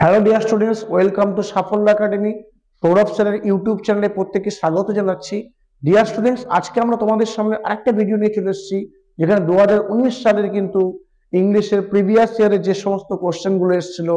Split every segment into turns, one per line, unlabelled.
Hello dear students, welcome to সাফল্য academy. Sourav স্যারের YouTube চ্যানেলে প্রত্যেককে স্বাগত জানাচ্ছি। ডিয়ার স্টুডেন্টস, আজকে আমরা তোমাদের সামনে আরেকটা ভিডিও নিয়ে চলে এসেছি, যেখানে 2019 সালের কিন্তু ইংলিশের প্রিভিয়াস ইয়ারের যে সমস্ত কোশ্চেনগুলো এসেছিল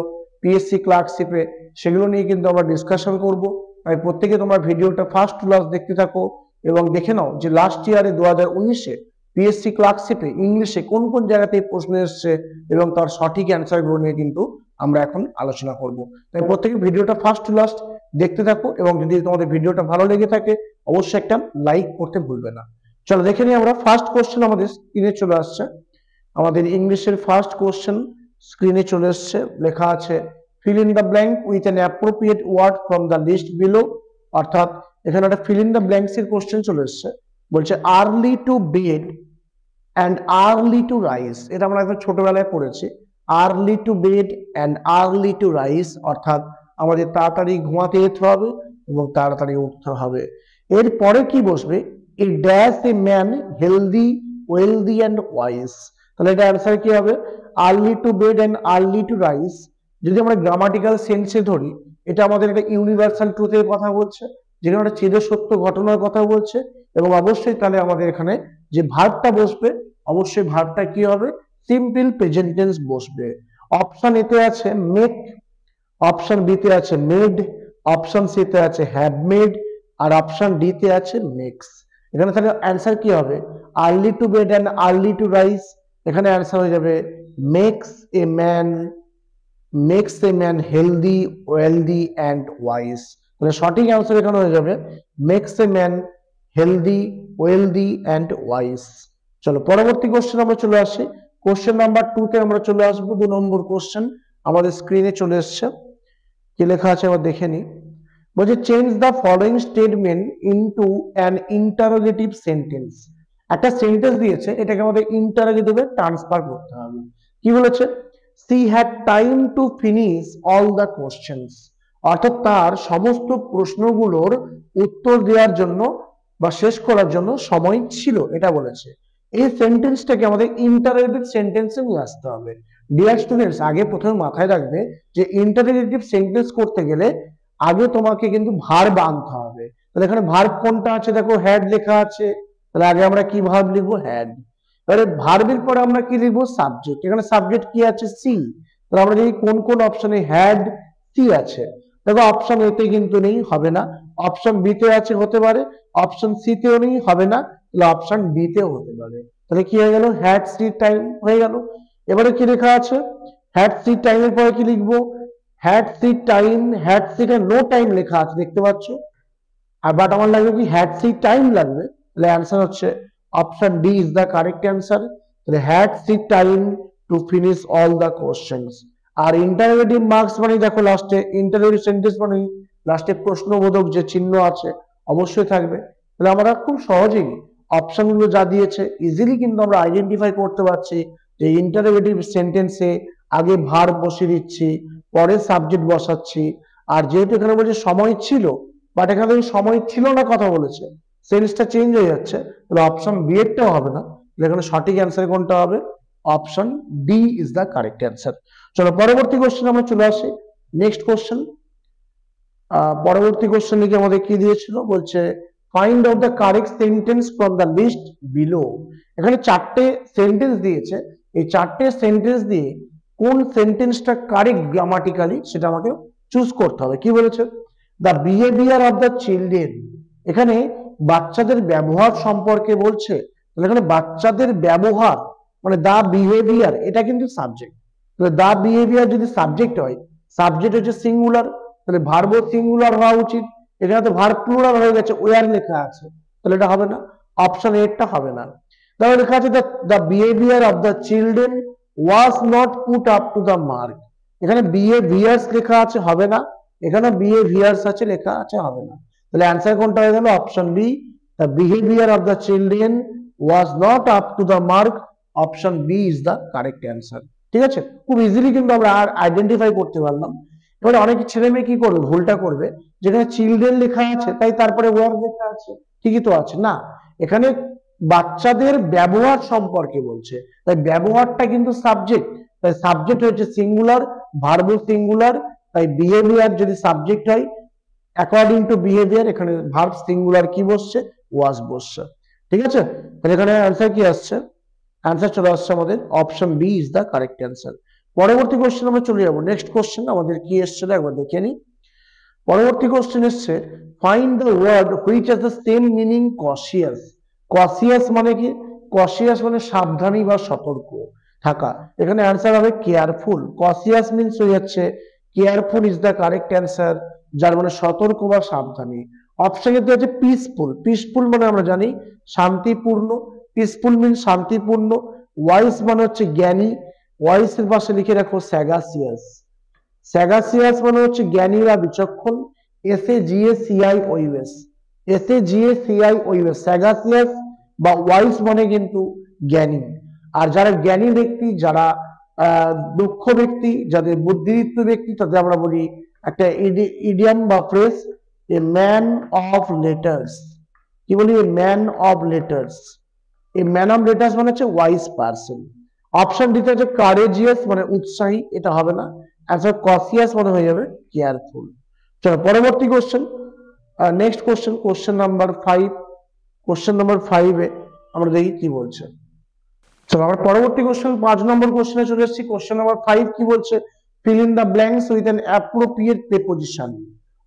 পিএসসি ক্লার্কশিপে, সেগুলো নিয়ে কিন্তু আমরা ডিসকাশন করব। তাই প্রত্যেকে তোমরা ভিডিওটা ফার্স্ট টু লাস্ট দেখতে থাকো এবং দেখে নাও যে লাস্ট ইয়ারে 2019-এ পিএসসি ক্লার্কশিপে ইংলিশে কোন কোন জায়গাতে প্রশ্ন এসছে এবং তার সঠিক অ্যান্সারগুলো নিয়ে কিন্তু আমরা এখন আলোচনা করব। তাই প্রত্যেকে ভিডিওটা ফার্স্ট টু লাস্ট দেখতে থাকো এবং যদি তোমাদের ভিডিওটা ভালো লেগে থাকে অবশ্যই একটা লাইক করতে ভুলবে না। চলো দেখে নিই আমরা। ফার্স্ট কোশ্চেন আমাদের স্ক্রিনে চলে আসছে। আমাদের ইংলিশের ফার্স্ট কোশ্চেন স্ক্রিনে চলে এসছে। লেখা আছে fill in the blank with an appropriate word from the list below. অর্থাৎ এখানে একটা ফিল ইন দ্য ব্ল্যাঙ্কস এর কোশ্চেন চলে এসছে। বলছে early to bed and early to rise. এটা আমরা একদম ছোটবেলায় পড়েছি। Early to bed and early to rise অর্থাৎ আমাদের তাড়াতাড়ি ঘুমাতে যেতে হবে এবং তাড়াতাড়ি উঠতে হবে। এরপরে কি বসবে? A dash A man healthy wealthy and wise. তাহলে এটা অ্যান্সার কি হবে? Early to bed and early to rise. যদি আমরা গ্রামাটিক্যাল সেন্সে ধরি, এটা আমাদের একটা ইউনিভার্সাল ট্রুথের কথা বলছে, যেখানে একটা চিরসত্য ঘটনার কথা বলছে। এবং অবশ্যই তাহলে আমাদের এখানে যে ভার্বটা বসবে, অবশ্যই ভার্বটা কি হবে? সিম্পল প্রেজেন্ট টেন্স বসবে। অপশন এতে আছে মেক, অপশন বিতে আছে মেড, অপশন সিতে আছে হ্যাভ মেড, আর অপশন ডি তে আছে মেক্স। এখানে তাহলে অ্যান্সার কি হবে? Early to bed and early to rise. এখানে অ্যান্সার হয়ে যাবে makes a man, makes a man healthy wealthy and wise. তাহলে সঠিক অ্যান্সার এখানে হয়ে যাবে makes a man healthy wealthy and wise. চলো পরবর্তী কোশ্চেন আমরা চলে আসি। কোশ্চেন নাম্বার 2 তে আমরা চলে আসবো। 2 নম্বর কোশ্চেন আমাদের স্ক্রিনে চলে এসছে। কি লেখা আছে আবার দেখে নি। বলছে change the following statement into an interrogative sentence. একটা সেন্টেন্স দিয়েছে, এটাকে আমাদের ইন্টারোগেটিভে ট্রান্সফার করতে হবে। কি বলেছে? She had time to finish all the questions. অর্থাৎ তার সমস্ত প্রশ্নগুলোর উত্তর দেওয়ার জন্য বা শেষ করার জন্য সময় ছিল, এটা বলেছে। এই সেন্টেন্সটাকে আমাদের ইন্টারোগেটিভ সেন্টেন্সে নিয়ে আসতে হবে। ডিয়ার স্টুডেন্টস, আগে প্রথমে মাথায় রাখবে যে ইন্টারোগেটিভ সেন্টেন্স করতে গেলে আগে তোমাকে কিন্তু ভার্ব আনতে হবে। তাহলে এখানে ভার্ব কোনটা আছে? দেখো হ্যাড লেখা আছে। তাহলে আগে আমরা কি ভার্ব লিখবো? হ্যাড। এবারে ভার্বের পরে আমরা কি লিখবো? সাবজেক্ট। এখানে সাবজেক্ট কি আছে? সি। তাহলে আমরা দেখি কোন কোন অপশনে হ্যাড সি আছে। দেখো অপশন এতে কিন্তু নেই, হবে না। অপশন বি তে আছে, হতে পারে। অপশন সি তেও নেই, হবে না। তাহলে অপশন ডি তেও হতে পারে। তাহলে কি হয়ে গেল? হ্যাড সি টাইম হয়ে গেল। এবারে কি লেখা আছে? হ্যাড সি টাইমের পরে কি লিখবো? Had she time, had she no time লেখা আছে, দেখতে পাচ্ছ। আর বাট আমার লাগবে কি? হ্যাড সি টাইম লাগবে। তাহলে অ্যান্সার হচ্ছে option D is the correct answer. তাহলে had she time to finish all the questions. আর ইন্টারোগেটিভ মার্কস মানে দেখো লাস্টে ইন্টারোগেটিভ সেন্টেন্স মানে লাস্টে প্রশ্নবোধক যে চিহ্ন আছে অবশ্যই থাকবে। তাহলে আমরা খুব সহজেই অপশনগুলো যা দিয়েছে ইজিলি কিন্তু আমরা আইডেন্টিফাই করতে পারছি যে ইন্টারোগেটিভ সেন্টেন্সে আগে ভার্ব বসিয়ে দিচ্ছি, পরে সাবজেক্ট বসাচ্ছি। আর যেহেতু এখানে বলছে সময় ছিল, বাট এখানে সময় ছিল না কথা বলেছে, সেন্সটা চেঞ্জ হয়ে যাচ্ছে। তাহলে অপশন বি এরটাও হবে না। এখানে সঠিক অ্যান্সার কোনটা হবে? Option D is the correct answer. চলো পরবর্তী কোশ্চেন আমরা চলে আসি। Next question. পরবর্তী কোশ্চেন লিখে আমাদের কি দিয়েছিল? বলছে find out the correct sentence from the list below. এখানে 4টে সেন্টেন্স দিয়েছে। এই 4টে সেন্টেন্স দিয়ে কোন সেন্টেন্সটা কারেক্ট গ্রামাটিক্যালি সেটা আমাকে চুজ করতে হবে। কি বলেছে? The behaviour of the children. এখানে বাচ্চাদের ব্যবহার সম্পর্কে বলছে। তাহলে এখানে বাচ্চাদের ব্যবহার মানে দা বিহেভিয়ার, এটা কিন্তু সাবজেক্ট। তাহলে দা বিহেভিয়ার যদি সাবজেক্ট হয়, সাবজেক্ট হচ্ছে সিঙ্গুলার, তাহলে ভার্ব সিঙ্গুলার হওয়া উচিত। এখানে তো ভার্ব প্লুরাল হয়ে গেছে, ওয়ার লেখা আছে, তাহলে এটা হবে না। অপশন এরটা হবে না। তাহলে লেখা আছে the behaviour of the children was not put up to the mark. এখানে বিহেভিয়ার্স লেখা আছে, হবে না। এখানে বিহেভিয়ার্স আছে, লেখা আছে, হবে না। তাহলে অ্যান্সার কোনটা হয়ে গেল? Option B, the behaviour of the children was not up to the mark. Option B is the correct answer. ঠিক আছে, খুব ইজিলি কিন্তু আমরা আর আইডেন্টিফাই করতে পারলাম। এবারে অনেক ছেলে মেয়ে কি করবে? ভুলটা করবে, যেখানে চিলড্রেন লেখা আছে তাই তারপরে ওয়ার লেখা আছে, ঠিকই তো আছে না। এখানে বাচ্চাদের ব্যবহার সম্পর্কে বলছে, তাই ব্যবহারটা কিন্তু সাবজেক্ট, তাই সাবজেক্ট হচ্ছে সিঙ্গুলার, ভার্ব সিঙ্গুলার, তাই বিহেভিয়ার যদি সাবজেক্ট হয়, অ্যাকর্ডিং টু বিহেভিয়ার এখানে ভার্ব সিঙ্গুলার কি বসছে, ওয়াজ বসছে। ঠিক আছে, তাহলে এখানে অ্যান্সার কি আসছে, অ্যান্সার চলে আসছে আমাদের option B is the correct answer. পরবর্তী কোশ্চেন আমরা চলে যাবো। নেক্সট কোশ্চেন আমাদের কি এসেছিল একবার দেখে নিই। পরবর্তী কোশ্চেন এসছে find the word which has the same meaning cautious. Cautious মানে কি, কশিয়াস মানে সাবধানী বা সতর্ক থাকা। এখানে অ্যান্সার হবে কেয়ারফুল। কশিয়াস মিন্স হয়ে যাচ্ছে careful is the correct answer, যার মানে সতর্ক বা সাবধানী। অপশন কিন্তু হচ্ছে পিসফুল। পিসফুল মানে আমরা জানি শান্তিপূর্ণ, পিসফুল মিন্স শান্তিপূর্ণ। ওয়াইস মানে হচ্ছে জ্ঞানী, ওয়াইস এর পাশে লিখে রাখো স্যাগাসিয়াস। স্যাগাসিয়াস মানে হচ্ছে জ্ঞানী বা বিচক্ষণ। SAGACIOUS, SAGACIOUS, স্যাগাসিয়াস বা ওয়াইস মানে কিন্তু জ্ঞানী। আর যারা জ্ঞানী ব্যক্তি, যারা দক্ষ ব্যক্তি, যাদের বুদ্ধিদীপ্ত ব্যক্তি, তাদের আমরা বলি একটা ইডিয়াম বা phrase, a man of letters. কি বলি, a man of letters. A man of letters মানে হচ্ছে ওয়াইস পার্সন। অপশন দিতে হচ্ছে কারেজিয়াস মানে উৎসাহী, এটা হবে না। অ্যান্সার কশিয়াস মানে হয়ে যাবে কেয়ারফুল। চলো পরবর্তী question, next question, question number 5। Question number 5-এ আমরা দেখি কি বলছে। চলো আমরা পরবর্তী কোশ্চেন 5 নম্বর কোশ্চেনে চলে এসেছি। কোশ্চেন নাম্বার 5 কি বলছে, feel in the blanks with an appropriate preposition.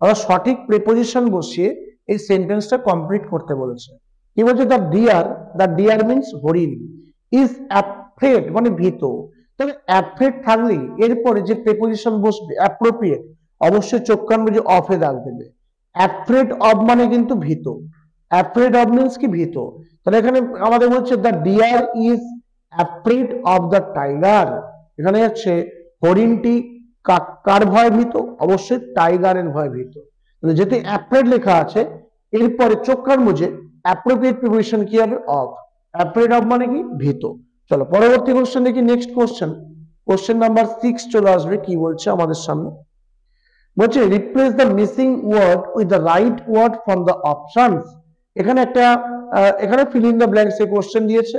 অর্থাৎ সঠিক প্রিপোজিশন বসিয়ে এই সেন্টেন্সটা কমপ্লিট করতে বলেছে। কি বলছে, the deer, the deer means হরিণ, ইজ অ্যাফ্রেড মানে ভীত। তবে অ্যাফ্রেড থাকলে এরপরে যে প্রিপোজিশন বসবে অ্যাপ্রোপ্রিয়েট, অবশ্যই চোখ কান বুঝে অফে দাগ দেবে। অ্যাফ্রেড অফ মানে কিন্তু ভীত, অ্যাফ্রেড অফ মিন্স কি ভীত। তাহলে এখানে আমাদের বলছে the deer is afraid of the tiger. এখানে হচ্ছে হরিণটি কার ভয় ভীত, অবশ্যই টাইগারের ভয় ভীত। যেহেতু অ্যাফ্রেড লেখা আছে, এরপরে চোখ কান মুজে অ্যাপ্রোপ্রিয়েট প্রিপোজিশন কি হবে, অফ। অ্যাফ্রেড অফ মানে কি ভীত। চলো পরবর্তী কোশ্চেন দেখি। নেক্সট কোশ্চেন, কোশ্চেন নাম্বার 6 চলে আসবে। কি বলছে আমাদের সামনে, বলছে replace the missing word with the right word from the options. এখানে একটা এখানে ফিল ইন দ্য ব্ল্যাঙ্কস এ কোশ্চেন দিয়েছে।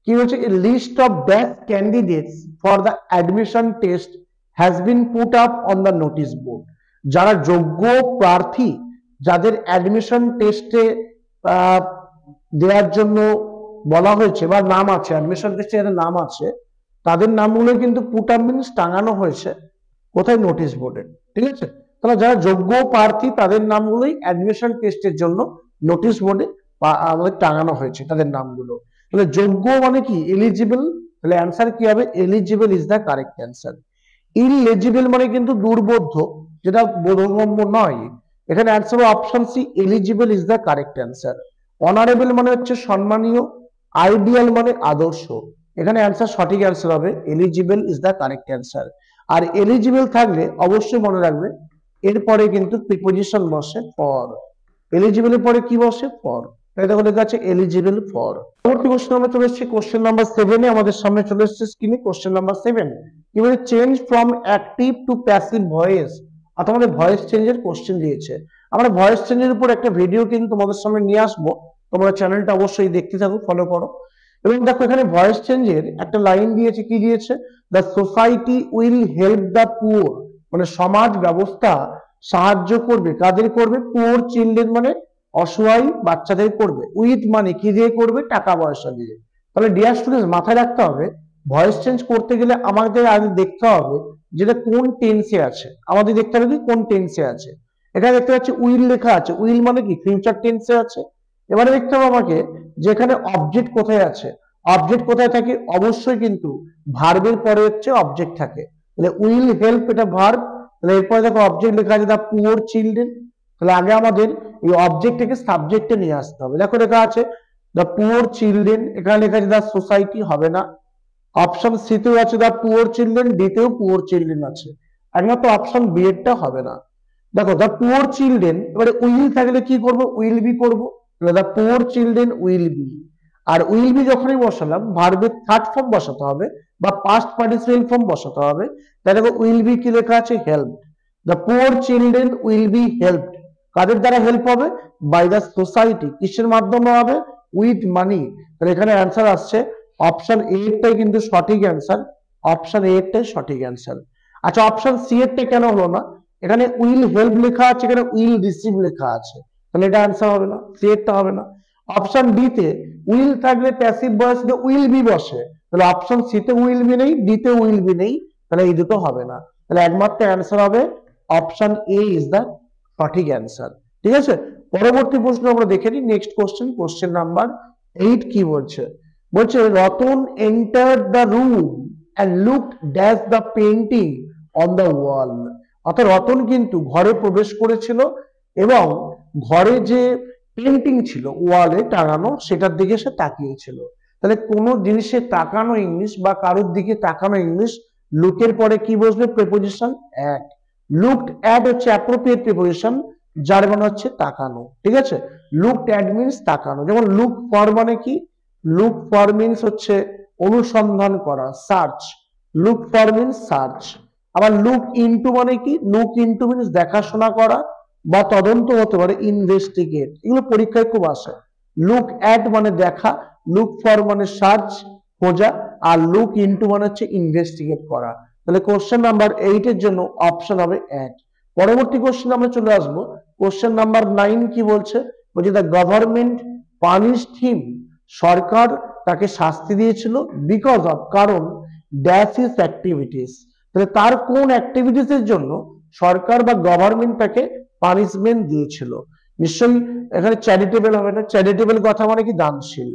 কি বলছে, a list of best candidates for the admission test has been put up on the notice board. যারা যোগ্য প্রার্থী, যাদের অ্যাডমিশন টেস্টে দেওয়ার জন্য বলা হয়েছে বা নাম আছে, অ্যাডমিশন টেস্টে যাদের নাম আছে, তাদের নামগুলো কিন্তু পুট আপ মিন্স টাঙানো হয়েছে কোথায়, নোটিশ বোর্ডে। ঠিক আছে, তাহলে যারা যোগ্য প্রার্থী তাদের নামগুলোই অ্যাডমিশন টেস্টের জন্য নোটিশ বোর্ডে আমাদের টাঙানো হয়েছে তাদের নামগুলো। তাহলে যোগ্য মানে কি, এলিজিবল। তাহলে অ্যান্সার কি হবে, eligible is the correct answer. Illegible মানে কিন্তু দুর্বোধ্য, যেটা বোধগম্য নয়। এখানে answer option C, eligible is the correct answer. Honourable মানে হচ্ছে সম্মানীয়, আইডিয়াল মানে আদর্শ। এখানে অ্যান্সার সঠিক অ্যান্সার হবে eligible is the correct answer. Are eligible থাকলে অবশ্যই মনে রাখবে এরপরে কিন্তু প্রিপোজিশন বসে ফর। এলিজিবলের পরে কি বসে, ফর। তাই দেখো লেখা আছে এলিজিবল ফর। পরবর্তী কোশ্চেন আমরা চলে এসেছি কোশ্চেন নাম্বার 7-এ। আমাদের সামনে চলে এসেছে স্ক্রিনে কোশ্চেন নাম্বার 7। কি বলে, change from active to passive voice. অর্থাৎ আমাদের ভয়েস চেঞ্জের কোশ্চেন দিয়েছে। আমরা ভয়েস চেঞ্জের উপর একটা ভিডিও কিন্তু তোমাদের সামনে নিয়ে আসবো, তোমরা চ্যানেলটা অবশ্যই দেখতে থাকো, ফলো করো। এবং দেখো এখানে ভয়েস চেঞ্জের একটা লাইন দিয়েছে। কি দিয়েছে, the society will help the poor, মানে সমাজ ব্যবস্থা সাহায্য করবে, কাদের করবে, পুয়ার চিলড্রেন মানে অসহায় বাচ্চাদের করবে। উইথ মানে কি দিয়ে করবে, টাকা পয়সা দিয়ে। তাহলে ডিয়ার স্টুডেন্টস মাথায় রাখতে হবে, ভয়েস চেঞ্জ করতে গেলে আমাদের আগে দেখতে হবে যেটা কোন টেন্সে আছে। আমাদের দেখতে হবে কি কোন টেন্সে আছে। এখানে দেখতে পাচ্ছি উইল লেখা আছে, উইল মানে কি ফিউচার টেন্সে আছে। এবারে দেখতে হবে আমাকে যে এখানে অবজেক্ট কোথায় আছে। অবজেক্ট কোথায় থাকে, অবশ্যই কিন্তু ভার্বের পরে হচ্ছে অবজেক্ট থাকে। তাহলে উইল হেল্প এটা ভার্ব, তাহলে এরপরে দেখো অবজেক্ট লেখা আছে দ্য পুয়ার চিলড্রেন। তাহলে আগে আমাদের এই অবজেক্টটাকে সাবজেক্টে নিয়ে আসতে হবে। দেখো লেখা আছে দ্য পুয়ার চিলড্রেন, এখানে লেখা আছে দ্য সোসাইটি, হবে না। অপশন সিতেও আছে দ্য পুয়ার চিলড্রেন, ডিতেও পুয়ার চিলড্রেন আছে, একমাত্র অপশন বি এরটা হবে না। দেখো দ্য পুয়ার চিলড্রেন, এবারে উইল থাকলে কি করবো, উইল বি করবো। The poor children will be. আর উইল বি যখনই বসালাম ভার্বের থার্ড ফর্ম বসাতে হবে বা পাস্ট পার্টিসিপেল ফর্ম বসাতে হবে। তাহলে দেখো উইল বি কি লেখা আছে, help. The poor children will be helped, কাদের দ্বারা হেল্প হবে, বাই দ্য সোসাইটি। কিসের মাধ্যমে হবে, উইথ মানি। তাহলে এখানে অ্যান্সার আসছে অপশন এ এরটাই কিন্তু সঠিক অ্যান্সার। অপশন এ এরটাই সঠিক অ্যান্সার। আচ্ছা অপশন সি এরটা কেন হলো না, এখানে উইল হেল্প লেখা আছে, এখানে উইল রিসিভ লেখা আছে, তাহলে এটা आंसर হবে না, সিটা হবে না। অপশন ডি তে উইল থাকলে প্যাসিভ ভয়েস তে উইল বি বসে, তাহলে অপশন সি তে উইল বি নেই, ডি তে উইল বি নেই, তাহলে এই দুটো হবে না। তাহলে একমাত্র आंसर হবে অপশন এ ইজ দা সঠিক आंसर। ঠিক আছে, পরবর্তী প্রশ্ন আমরা দেখে নিই। নেক্সট কোশ্চেন, কোশ্চেন নাম্বার 8 কি বলছে? বলছে Ratan entered the room and looked dash the painting on the wall. অর্থাৎ রতন কিন্তু ঘরে প্রবেশ করেছিল এবং ঘরে যে পেইন্টিং ছিল ওয়ালে টাঙানো সেটার দিকে সে তাকিয়েছিল। তাহলে কোনো জিনিসে তাকানো ইংলিশ বা কারোর দিকে তাকানো ইংলিশ, লুকের পরে কি বসবে? Preposition at. লুকড অ্যাট হচ্ছে অ্যাপ্রোপ্রিয়েট প্রিপোজিশন, যার মানে হচ্ছে তাকানো। ঠিক আছে, লুকড অ্যাট মিন্স তাকানো। যেমন লুক ফর মানে কি? লুক ফর মিন্স হচ্ছে অনুসন্ধান করা, search. Look for means search. আবার লুক ইনটু মানে কি? লুক ইনটু মিন্স দেখাশোনা করা বা তদন্ত হতে পারে, ইনভেস্টিগেট, এগুলো পরীক্ষায় খুব আসে। লুক অ্যাট মানে দেখা, লুক ফর মানে সার্চ খোঁজা, আর লুক ইনটু মানে হচ্ছে ইনভেস্টিগেট করা। তাহলে কোশ্চেন নাম্বার 8 এর জন্য অপশন হবে অ্যাট। পরবর্তী কোশ্চেন আমরা চলে আসবো। কোশ্চেন নাম্বার 9 কি বলছে? বলছে দ্য গভর্নমেন্ট পানিশড হিম, সরকার তাকে শাস্তি দিয়েছিল, বিকজ অফ কারণ ড্যাশ হিজ অ্যাক্টিভিটিস। তাহলে তার কোন অ্যাক্টিভিটিস এর জন্য সরকার বা গভর্নমেন্ট তাকে পানিশমেন্ট দিয়েছিল? নিশ্চয়ই এখানে চ্যারিটেবল হবে না। চ্যারিটেবল কথা মানে কি? দানশীল।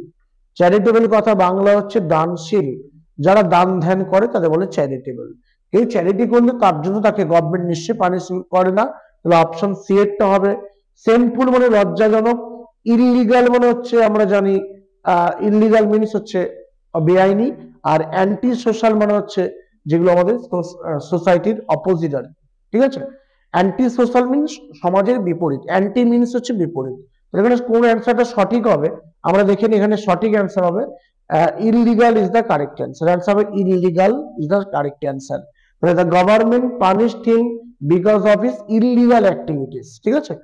চ্যারিটেবল কথা বাংলা হচ্ছে দানশীল, যারা দান ধ্যান করে তাদের বলে চ্যারিটেবল। এই চ্যারিটি করলে তার জন্য তাকে গভর্নমেন্ট নিশ্চয়ই পানিশ করে না, তাহলে অপশন সি এরটা হবে। সেমফুল মানে লজ্জাজনক। ইললিগাল মানে হচ্ছে আমরা জানি ইললিগাল মিনস হচ্ছে বেআইনি, আর অ্যান্টি সোশ্যাল মানে হচ্ছে যেগুলো আমাদের সোসাইটির অপোজিট আর। ঠিক আছে, অ্যান্টি সোশ্যাল মিনস সমাজের বিপরীত, অ্যান্টি মিনস হচ্ছে বিপরীত। এখানে কোন অ্যান্সারটা সঠিক হবে আমরা দেখে নিই। এখানে সঠিক অ্যান্সার হবে illegal is the correct answer. Answer হবে illegal is the correct answer. তাহলে the government punished him because of his illegal activities. ঠিক আছে,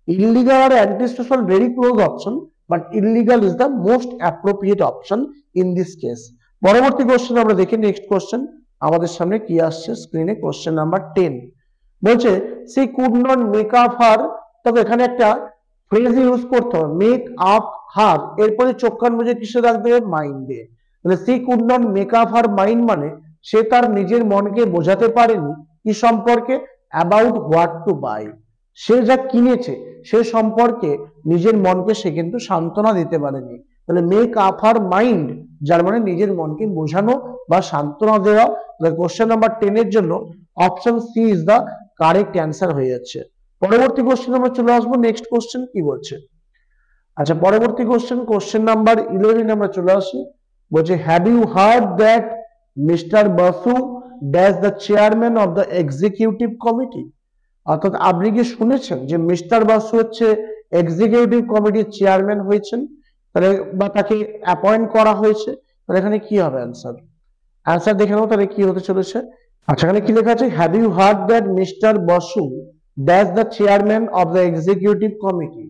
ইললিগাল আর anti social very close option, but illegal is the most appropriate option in this case. পরবর্তী question আমরা দেখি। Next question আমাদের সামনে কি আসছে স্ক্রিনে? কোশ্চেন নাম্বার 10 বলছে সে could not make up her. তবে এখানে একটা ফ্রেজ ইউজ করতে হবে, মেক আপ হার, এরপরে চোখ কান বুঝে কিসে রাখতে হবে? মাইন্ডে। তাহলে সে could not make up her mind মানে সে তার নিজের মনকে বোঝাতে পারেনি কি সম্পর্কে? About what to buy. সে যা কিনেছে সে সম্পর্কে নিজের মনকে সে কিন্তু সান্ত্বনা দিতে পারেনি। তাহলে মেক আপ হার মাইন্ড, যার মানে নিজের মনকে বোঝানো বা সান্ত্বনা দেওয়া। কোশ্চেন নাম্বার 10 এর জন্য option C is the correct answer হয়ে যাচ্ছে। পরবর্তী কোশ্চেন আমরা চলে আসবো। নেক্সট কোশ্চেন কি বলছে? আচ্ছা, পরবর্তী কোশ্চেন, কোশ্চেন নাম্বার 11 আমরা চলে আসি। বলছে have you heard that mister Basu dash the chairman of the executive committee. অর্থাৎ আপনি কি শুনেছেন যে মিস্টার বাসু হচ্ছে এক্সিকিউটিভ কমিটির চেয়ারম্যান হয়েছেন? তাহলে বা তাকে অ্যাপয়েন্ট করা হয়েছে। তাহলে এখানে কি হবে অ্যান্সার? অ্যান্সার দেখে নাও তাহলে কি হতে চলেছে। আচ্ছা, এখানে কি লেখা আছে? Have you heard that mister Basu dash the chairman of the executive committee.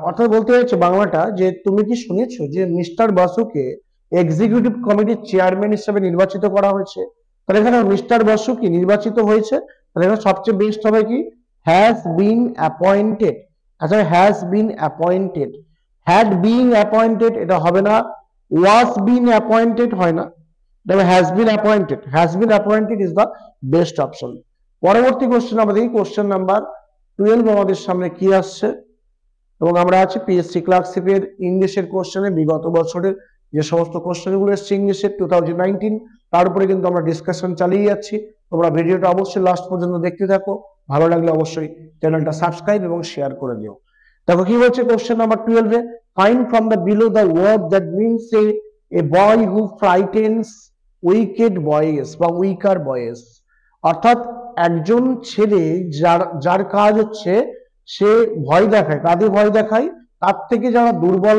অর্থাৎ বলতে হচ্ছে বাংলাটা যে তুমি কি শুনেছো যে মিস্টার বাসুকে এক্সিকিউটিভ কমিটির চেয়ারম্যান হিসেবে নির্বাচিত করা হয়েছে? তাহলে এখানে মিস্টার বাসু কি নির্বাচিত হয়েছে? তাহলে এখানে সবচেয়ে বেস্ট হবে কি? Has been appointed. আচ্ছা, has been appointed, had been appointed এটা হবে না, ওয়াজ বিন অ্যাপয়েন্টেড হয় না, তবে has been appointed. Has been appointed is the best option. পরবর্তী কোশ্চেন আমাদের কোশ্চেন নাম্বার 12 আমাদের সামনে কি আসছে, এবং আমরা আছি পিএসসি ক্লার্কশিপের ইংলিশের কোশ্চেনে। বিগত বছরের যে সমস্ত কোশ্চেনগুলো এসছে ইংলিশের 2019, তার উপরে কিন্তু আমরা ডিসকাশন চালিয়ে যাচ্ছি। তোমরা ভিডিওটা অবশ্যই লাস্ট পর্যন্ত দেখতে থাকো, ভালো লাগলে অবশ্যই চ্যানেলটা সাবস্ক্রাইব এবং শেয়ার করে দিও। দেখো কি বলছে কোশ্চেন নাম্বার 12 এ, find from the below the word that means a boy who frightens wicked boys বা উইকার বয়েস। অর্থাৎ একজন ছেলে যার কাজ হচ্ছে সে ভয় দেখায়। কাদের ভয় দেখায়? তার থেকে যারা দুর্বল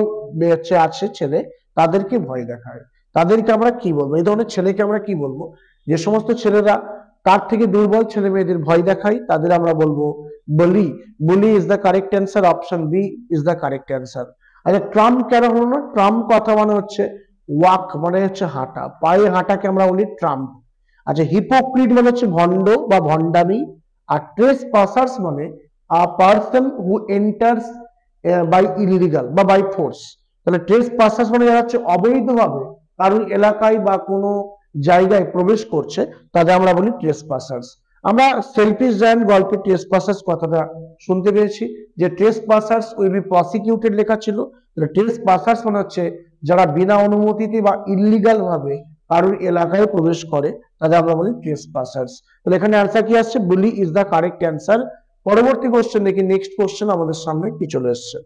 আছে ছেলে তাদেরকে ভয় দেখায়। তাদেরকে আমরা কি বলবো? এই ধরনের ছেলেকে আমরা কি বলবো? যে সমস্ত ছেলেরা তার থেকে দুর্বল ছেলে মেয়েদের ভয় দেখায় তাদের আমরা বলবো বলি। Bully is the correct answer. Option B is the correct answer. আচ্ছা, ট্রাম্প কেন হলো না? ট্রাম্প কথা মানে হচ্ছে ওয়াক, মানে হচ্ছে হাঁটা, পায়ে হাঁটাকে আমরা বলি ট্রাম্প। আচ্ছা, হিপোক্রিট মানে হচ্ছে ভণ্ড বা ভণ্ডামি, আর ট্রেস পাসার্স মানে a person who enters by illegal বা বাই ফোর্স। তাহলে ট্রেস পাসার্স মানে যারা হচ্ছে অবৈধভাবে কারোর এলাকায় বা কোনো জায়গায় প্রবেশ করছে তাদের আমরা বলি ট্রেস পাসার্স। আমরা সেলফিশ জায়ান্ট গল্পে ট্রেস পাসার্স কথাটা শুনতে পেয়েছি যে trace passers will be prosecuted লেখা ছিল। ট্রেস পাসার্স মানে হচ্ছে যারা বিনা অনুমতিতে বা ইলিগাল ভাবে কারোর এলাকায় প্রবেশ করে তাদের আমরা বলি ট্রেস পাসার্স। তাহলে এখানে অ্যান্সার কি আসছে? বুলি ইজ দ্য কারেক্ট অ্যান্সার। পরবর্তী কোশ্চেন দেখি, নেক্সট কোশ্চেন আমাদের সামনে কি চলে এসছে।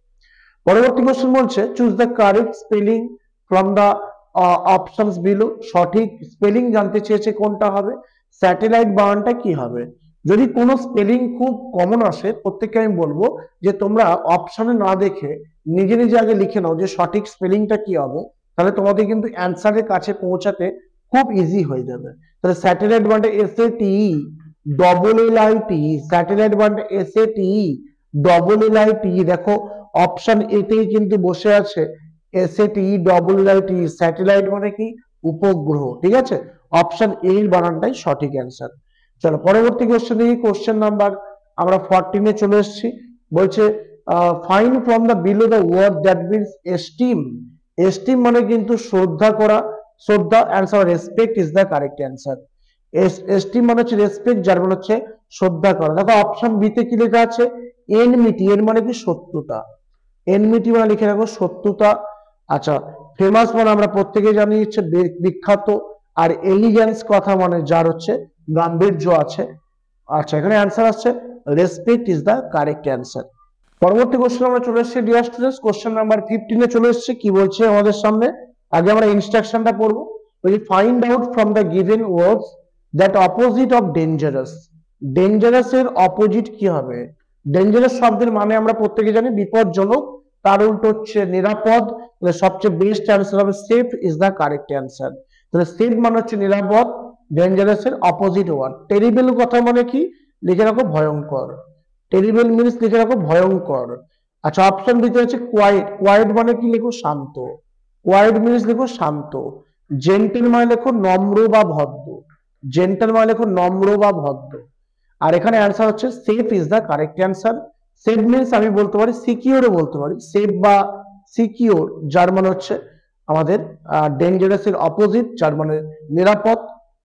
পরবর্তী কোশ্চেন বলছে choose the correct spelling from the options below. সঠিক স্পেলিং জানতে চেয়েছে কোনটা হবে, স্যাটেলাইট বানানটা কি হবে। যদি কোনো স্পেলিং খুব কমন আসে প্রত্যেককে আমি বলবো যে তোমরা অপশনে না দেখে নিজে নিজে আগে লিখে নাও যে সঠিক স্পেলিংটা কি হবে, তাহলে তোমাদের কিন্তু অ্যান্সারের কাছে পৌঁছাতে খুব ইজি হয়ে যাবে। তাহলে স্যাটেলাইট বানানটা SATELLIT, স্যাটেলাইট বানানটা SATELLIT। দেখো অপশন এতেই কিন্তু বসে আছে SATELLIT, স্যাটেলাইট মানে কি? উপগ্রহ। ঠিক আছে, অপশন এ এর বানানটাই সঠিক অ্যান্সার। চলো পরবর্তী কোশ্চেন দেখি, কোশ্চেন নাম্বার আমরা 14 এ চলে এসেছি। বলছে find from the below the word that means esteem. Esteem মানে কিন্তু শ্রদ্ধা করা, শ্রদ্ধা। Answer respect is the correct answer. Esteem মানে হচ্ছে রেসপেক্ট, যার মানে হচ্ছে শ্রদ্ধা করা। দেখো অপশন বি তে কি লেখা আছে? এনমিটি। এন মানে কি? শত্রুতা। এনমিটি মানে লিখে রাখো শত্রুতা। আচ্ছা, ফেমাস মানে আমরা প্রত্যেকে জানি হচ্ছে বিখ্যাত, আর এলিগেন্স কথা মানে যার হচ্ছে গাম্ভীর্য আছে। আচ্ছা, এখানে অ্যান্সার আসছে respect is the correct answer. পরবর্তী কোশ্চেন আমরা চলে এসেছি ডিয়ার স্টুডেন্টস, কোশ্চেন নাম্বার 15 এ চলে এসেছি। কি বলছে আমাদের সামনে? আগে আমরা ইনস্ট্রাকশনটা পড়বো। Find out from the given words that opposite of dangerous. Dangerous এর অপোজিট কি হবে? ডেঞ্জারাস শব্দের মানে আমরা প্রত্যেকে জানি বিপজ্জনক, তার উল্টো হচ্ছে নিরাপদ। তাহলে সবচেয়ে বেস্ট অ্যান্সার হবে safe is the correct answer. তাহলে সেফ মানে হচ্ছে নিরাপদ, ডেঞ্জারাস এর অপোজিট ওয়ার্ড। টেরিবল কথা মানে কি? লিখে রাখো ভয়ঙ্কর। টেরিবল মিনস লিখে রাখো ভয়ঙ্কর। আচ্ছা, অপশন দিতে হচ্ছে কোয়াইট। কোয়াইট মানে কি? লিখো শান্ত। কোয়াইট মিনস লিখো শান্ত। জেন্টেল মানে লেখো নম্র বা ভদ্র। জেন্টেল মানে লেখো নম্র বা ভদ্র। আর এখানে অ্যান্সার হচ্ছে safe is the correct answer. Safe means আমি বলতে পারি সিকিউরও বলতে পারি, সেফ বা সিকিউর, যার মানে হচ্ছে আমাদের ডেঞ্জারাস এর অপোজিট, যার মানে নিরাপদ।